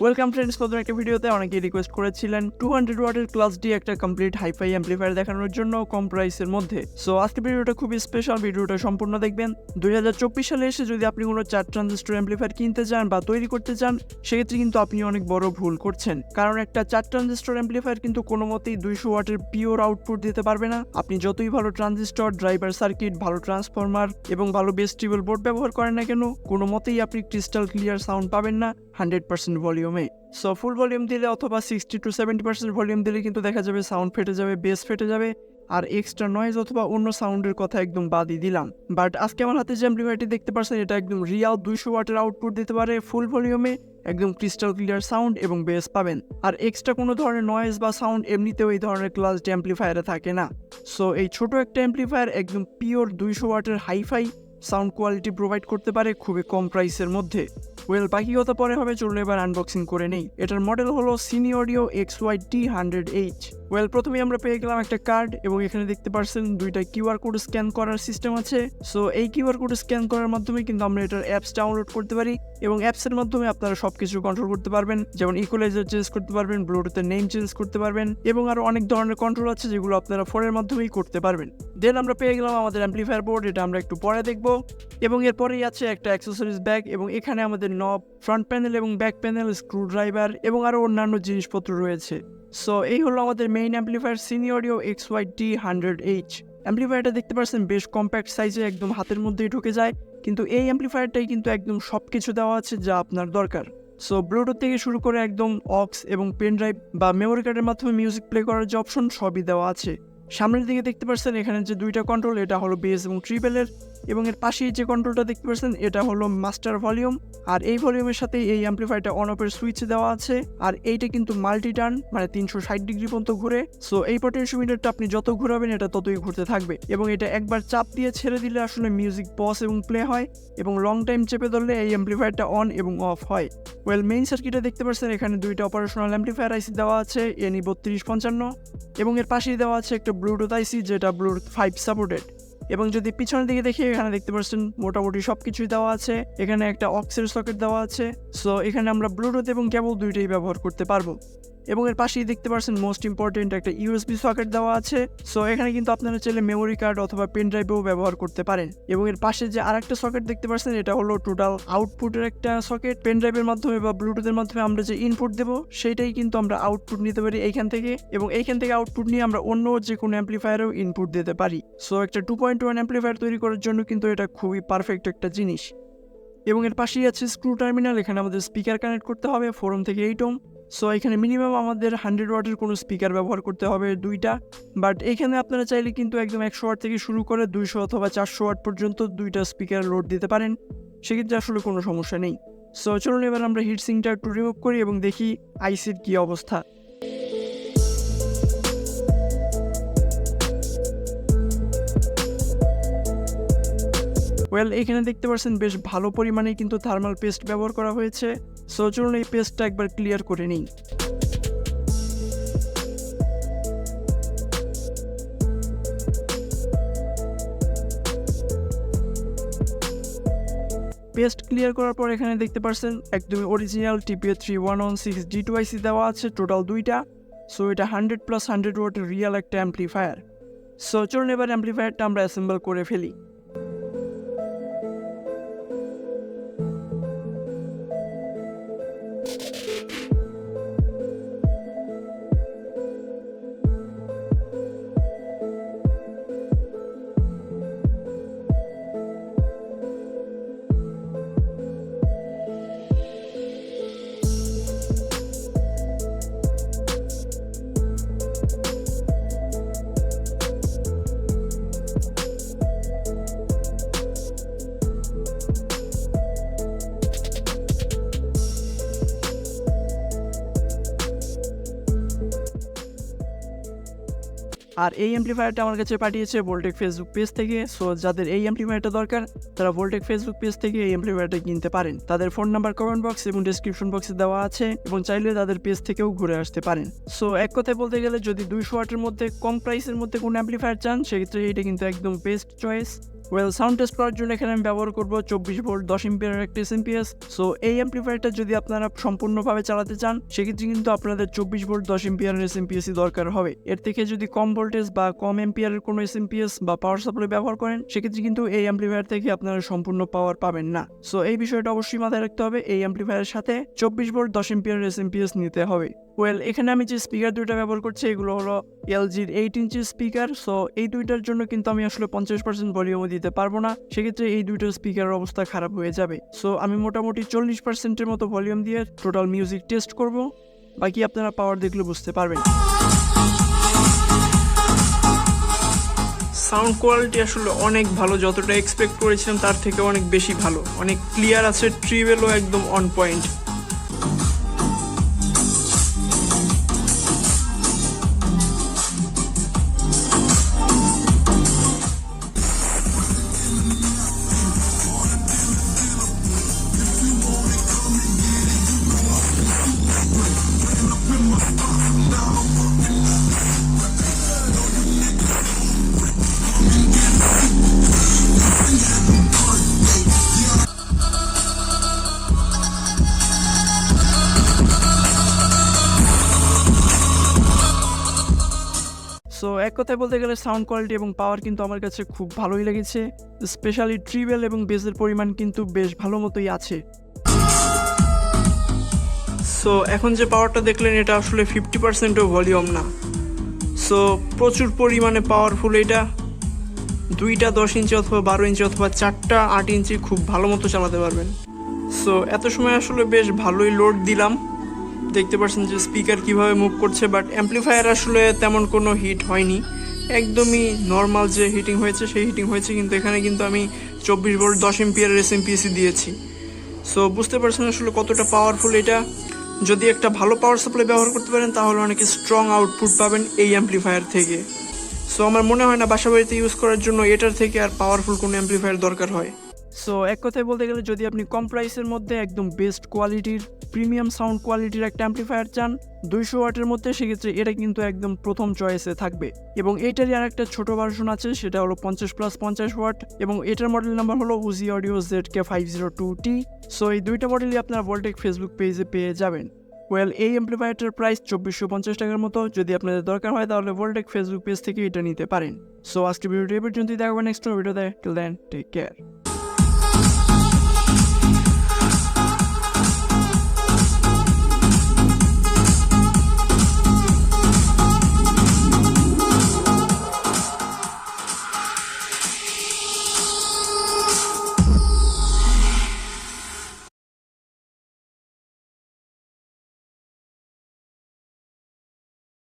Welcome friends, নতুন একটা ভিডিওতে অনেকেই রিকোয়েস্ট করেছিলেন 200 ওয়াটের ক্লাস ডি একটা কমপ্লিট হাইফাই অ্যাম্পলিফায়ার দেখানোর জন্য কম প্রাইসের মধ্যে। সো আজকে ভিডিওটা খুবই স্পেশাল, ভিডিওটা সম্পূর্ণ দেখবেন। 2024 সালে এসে যদি আপনি কোনো 4 ট্রানজিস্টর অ্যাম্পলিফায়ার কিনতে চান বা তৈরি করতে চান, সেক্ষেত্রে কিন্তু আপনি অনেক বড় ভুল করছেন। কারণ একটা 4 ট্রানজিস্টর অ্যাম্পলিফায়ার কিন্তু কোনো মতেই 200 ওয়াটের পিওর আউটপুট দিতে পারবে না। আপনি যতই ভালো ট্রানজিস্টর, ড্রাইভার সার্কিট, ভালো ট্রান্সফরমার এবং ভালো বেস্টিবল বোর্ড ব্যবহার করেন না কেন, কোনো মতেই আপনি ক্রিস্টাল ক্লিয়ার সাউন্ড পাবেন না 100% ভলিউমে। সো ফুল ভলিউম দিলে অথবা 60 to 70% ভলিউম দিলে কিন্তু দেখা যাবে সাউন্ড ফেটে যাবে, বেস ফেটে যাবে, আর এক্সট্রা নয়েজ অথবা অন্য সাউন্ডের কথা একদম বাদই দিলাম। বাট আজকে আমার হাতে যে অ্যাম্পলিফায়ারটি দেখতে পাচ্ছেন, এটা একদম রিয়াল 200 ওয়াটের আউটপুট দিতে পারে ফুল ভলিউমে, একদম ক্রিস্টাল ক্লিয়ার সাউন্ড এবং বেস পাবেন। আর এক্সট্রা কোনো ধরনের নয়েজ বা সাউন্ড এমনিতেও এই ধরনের ক্লাস ডি অ্যাম্পলিফায়ারে থাকে না। সো এই ছোট একটা অ্যাম্পলিফায়ার একদম পিওর 200 ওয়াটের হাইফাই সাউন্ড কোয়ালিটি প্রোভাইড করতে পারে খুবই কম প্রাইসের মধ্যে। ওয়েল, বাকি কথা পরে হবে, চলুন এবার আনবক্সিং করে নেই। এটার মডেল হলো Sini XY-T100H। ওয়েল, প্রথমে আমরা পেয়ে গেলাম একটা কার্ড এবং এখানে দেখতে পাচ্ছেন দুইটা কিউআর কোড স্ক্যান করার সিস্টেম আছে। সো এই কিউআর কোড স্ক্যান করার মাধ্যমে কিন্তু আমরা এটার অ্যাপস ডাউনলোড করতে পারি এবং অ্যাপসের মাধ্যমে আপনারা সবকিছু কন্ট্রোল করতে পারবেন, যেমন ইকুয়ালাইজার চেঞ্জ করতে পারবেন, ব্লুটুথের নেম চেঞ্জ করতে পারবেন এবং আরো অনেক ধরনের কন্ট্রোল আছে যেগুলো আপনারা ফোনের মাধ্যমেই করতে পারবেন। দেন আমরা পেয়ে গেলাম আমাদের অ্যাম্পলিফায়ার বোর্ড, এটা আমরা একটু পরে দেখবো। এবং এরপরেই আছে একটা অ্যাক্সেসরিজ ব্যাগ এবং এখানে আমাদের নব, ফ্রন্ট প্যানেল এবং ব্যাক প্যানেল, স্ক্রু ড্রাইভার এবং আরও অন্যান্য জিনিসপত্র রয়েছে। সো এই হলো আমাদের মেইন অ্যাম্পলিফায়ার Sini XY-T100H। অ্যাম্পলিফায়ারটা দেখতে পাচ্ছেন বেশ কম্প্যাক্ট সাইজে, একদম হাতের মধ্যেই ঢুকে যায়। কিন্তু এই অ্যাম্পলিফায়ারটাই কিন্তু একদম সব কিছু দেওয়া আছে যা আপনার দরকার। সো ব্লুটুথ থেকে শুরু করে একদম অক্স এবং পেন ড্রাইভ বা মেমোরি কার্ডের মাধ্যমে মিউজিক প্লে করার যে অপশন, সবই দেওয়া আছে। সামনের দিকে দেখতে পাচ্ছেন এখানে যে দুইটা কন্ট্রোল, এটা হলো বেস এবং ট্রিপলের, এবং এর পাশেই যে কন্ট্রোলটা দেখতে পাচ্ছেন এটা হলো মাস্টার ভলিউম। আর এই ভলিউমের সাথে এই অ্যাম্পলিফায়ারটা অন অফের সুইচ দেওয়া আছে। আর এইটা কিন্তু মাল্টি টার্ন, মানে 360 ডিগ্রি পর্যন্ত ঘুরে। সো এই পটেনশিওমিটারটা আপনি যত ঘুরাবেন এটা ততই ঘুরতে থাকবে এবং এটা একবার চাপ দিয়ে ছেড়ে দিলে আসলে মিউজিক পজ এবং প্লে হয়, এবং লং টাইম চেপে ধরলে এই অ্যাম্পলিফায়ারটা অন এবং অফ হয়। ওয়েল, মেইন সার্কিটে দেখতে পাচ্ছেন এখানে দুইটা অপারেশনাল অ্যাম্পলিফায়ার আইসি দেওয়া আছে, NE3255, এবং এর পাশেই দেওয়া আছে একটা ব্লুটুথ আইসি যেটা ব্লুটুথ 5 সাপোর্টেড। এবং যদি পিছনের দিকে দেখি, এখানে দেখতে পাচ্ছেন মোটামুটি সবকিছুই দেওয়া আছে। এখানে একটা অক্সের সকেট দেওয়া আছে। সো এখানে আমরা ব্লুটুথ এবং কেবল দুইটাই ব্যবহার করতে পারবো। এবং এর পাশেই দেখতে পাচ্ছেন মোস্ট ইম্পর্টেন্ট একটা USB সকেট দেওয়া আছে। সো এখানে কিন্তু আপনারা চাইলে মেমোরি কার্ড অথবা পেন ড্রাইভেও ব্যবহার করতে পারেন। এবং এর পাশে যে আরেকটা সকেট দেখতে পাচ্ছেন, এটা হলো টোটাল আউটপুটের একটা সকেট। পেন ড্রাইভের মাধ্যমে বা ব্লুটুথের মাধ্যমে আমরা যে ইনপুট দেবো, সেইটাই কিন্তু আমরা আউটপুট নিতে পারি এইখান থেকে, এবং এইখান থেকে আউটপুট নিয়ে আমরা অন্য যে কোনো অ্যাম্পলিফায়ারেও ইনপুট দিতে পারি। সো একটা 2.1 অ্যাম্পলিফায়ার তৈরি করার জন্য কিন্তু এটা খুবই পারফেক্ট একটা জিনিস। এবং এর পাশেই আছে স্ক্রু টার্মিনাল, এখানে আমাদের স্পিকার কানেক্ট করতে হবে 4 ohm থেকে 8 ohm। সো এখানে মিনিমাম আমাদের 100 ওয়াটের কোনো স্পিকার ব্যবহার করতে হবে দুইটা। বাট এখানে আপনারা চাইলে কিন্তু একদম 100 ওয়াট থেকে শুরু করে 200 অথবা 400 ওয়াট পর্যন্ত দুইটা স্পিকার লোড দিতে পারেন, সেক্ষেত্রে আসলে কোনো সমস্যা নেই। সো চলুন এবার আমরা হিটসিংটা একটু রিমুভ করি এবং দেখি আইসির কী অবস্থা। ওয়েল, এখানে দেখতে পাচ্ছেন বেশ ভালো পরিমাণে কিন্তু থার্মাল পেস্ট ব্যবহার করা হয়েছে। সো চলুন এই পেস্টটা একবার ক্লিয়ার করে নিই। পেস্ট ক্লিয়ার করার পর এখানে দেখতে পাচ্ছেন একদমই অরিজিনাল TPA3116D2 আইসি দেওয়া আছে, টোটাল দুইটা। সো এটা 100+100 ওয়াটের রিয়াল একটা অ্যাম্পলিফায়ার। সো চলুন এবার অ্যাম্পলিফায়ারটা আমরা অ্যাসেম্বল করে ফেলি। আর এই অ্যাম্পলিফায়ারটা আমার কাছে পাঠিয়েছে ভোল্টেক ফেসবুক পেজ থেকে। সো যাদের এই অ্যাম্পলিফায়ারটা দরকার, তারা ভোল্টেক ফেসবুক পেজ থেকে এই অ্যাম্পলিফায়ারটা কিনতে পারেন। তাদের ফোন নাম্বার কমেন্ট বক্স এবং ডেসক্রিপশন বক্সে দেওয়া আছে, এবং চাইলে তাদের পেজ থেকেও ঘুরে আসতে পারেন। সো এক কথায় বলতে গেলে, যদি 200 ওয়াটের মধ্যে কম প্রাইসের মধ্যে কোনো অ্যাম্পলিফায়ার চান, সেক্ষেত্রে এটা কিন্তু একদম বেস্ট চয়েস। সাউন্ড টেস্ট করার জন্য এখানে আমি ব্যবহার করব 24 ভোল্ট 10 এম্পিয়ারের একটা এসএমপিএস। সো এই অ্যাম্পলিফায়ারটা যদি আপনারা সম্পূর্ণভাবে চালাতে চান সেক্ষেত্রে কিন্তু আপনাদের 24 ভোল্ট 10 এম্পিয়ারের এসএমপিএসই দরকার হবে। এর থেকে যদি কম ভোল্টেজ বা কম এম্পিয়ারের কোনো এসএমপিএস বা পাওয়ার সাপ্লাই ব্যবহার করেন সেক্ষেত্রে কিন্তু এই অ্যাম্পলিফায়ার থেকে আপনারা সম্পূর্ণ পাওয়ার পাবেন না। সো এই বিষয়টা অবশ্যই মাথায় রাখতে হবে, এই অ্যাম্পলিফায়ারের সাথে 24 ভোল্ট 10 এম্পিয়ারের এসএমপিএস নিতে হবে। এখানে আমি যে স্পিকার দুইটা ব্যবহার করছি এগুলো হলো এলজির 8 ইঞ্চি স্পিকার। সো এই দুইটার জন্য কিন্তু আমি আসলে 50% ভলিউমও দিতে পারবো না, সেক্ষেত্রে এই দুইটার স্পিকারের অবস্থা খারাপ হয়ে যাবে। সো আমি মোটামুটি 40%-এর মতো ভলিউম দিয়ে টোটাল মিউজিক টেস্ট করব, বাকি আপনারা পাওয়ার দেখলে বুঝতে পারবেন। সাউন্ড কোয়ালিটি আসলে অনেক ভালো, যতটা এক্সপেক্ট করেছিলাম তার থেকে অনেক বেশি ভালো, অনেক ক্লিয়ার আছে, ট্রিবেলও একদম অন পয়েন্ট। সো এক কথায় বলতে গেলে সাউন্ড কোয়ালিটি এবং পাওয়ার কিন্তু আমার কাছে খুব ভালোই লেগেছে, স্পেশালি ট্রিবেল এবং বেসের পরিমাণ কিন্তু বেশ ভালো মতোই আছে। সো এখন যে পাওয়ারটা দেখলেন এটা আসলে 50%ও ভলিউম না, সো প্রচুর পরিমাণে পাওয়ারফুল। এটা 2টা 10 ইঞ্চি অথবা 12 ইঞ্চি অথবা 4টা 8 ইঞ্চি খুব ভালো মতো চালাতে পারবেন। সো এত সময় আসলে বেশ ভালোই লোড দিলাম, দেখতে পাচ্ছেন যে স্পিকার কিভাবে মুভ করছে, বাট অ্যাম্পলিফায়ার আসলে তেমন কোনো হিট হয়নি, একদমই নর্মাল যে হিটিং হয়েছে সেই হিটিং হয়েছে, কিন্তু এখানে কিন্তু আমি 24 ভোল্ট 10 এম্পিয়ারের এসএমপিএসি দিয়েছি। সো বুঝতে পারছেন আসলে কতটা পাওয়ারফুল এটা। যদি একটা ভালো পাওয়ার সাপ্লাই ব্যবহার করতে পারেন তাহলে অনেক স্ট্রং আউটপুট পাবেন এই অ্যাম্পলিফায়ার থেকে। সো আমার মনে হয় না বাসাবাড়িতে ইউজ করার জন্য এটার থেকে আর পাওয়ারফুল কোনো অ্যাম্পলিফায়ার দরকার হয়। সো এক কথায় বলতে গেলে যদি আপনি কম প্রাইসের মধ্যে একদম বেস্ট কোয়ালিটির প্রিমিয়াম সাউন্ড কোয়ালিটির একটা অ্যাম্পলিফায়ার চান 200 ওয়াটের মধ্যে, সেক্ষেত্রে এটা কিন্তু একদম প্রথম চয়েসে থাকবে। এবং এটারই আর একটা ছোট ভার্সন আছে, সেটা হলো 50+50 ওয়াট, এবং এটার মডেল নাম্বার হলো উজি অডিও ZK502T। সো এই দুইটা মডেলই আপনারা ভোল্টেক ফেসবুক পেজে পেয়ে যাবেন। এই অ্যাম্পলিফায়ারটার প্রাইস 2450 টাকার মতো, যদি আপনাদের দরকার হয় তাহলে ভোল্টেক ফেসবুক পেজ থেকে এটা নিতে পারেন। সো আজকে ভিডিওটি এই পর্যন্তই, দেখাবেন নেক্সট ভিডিওতে। Till then take care.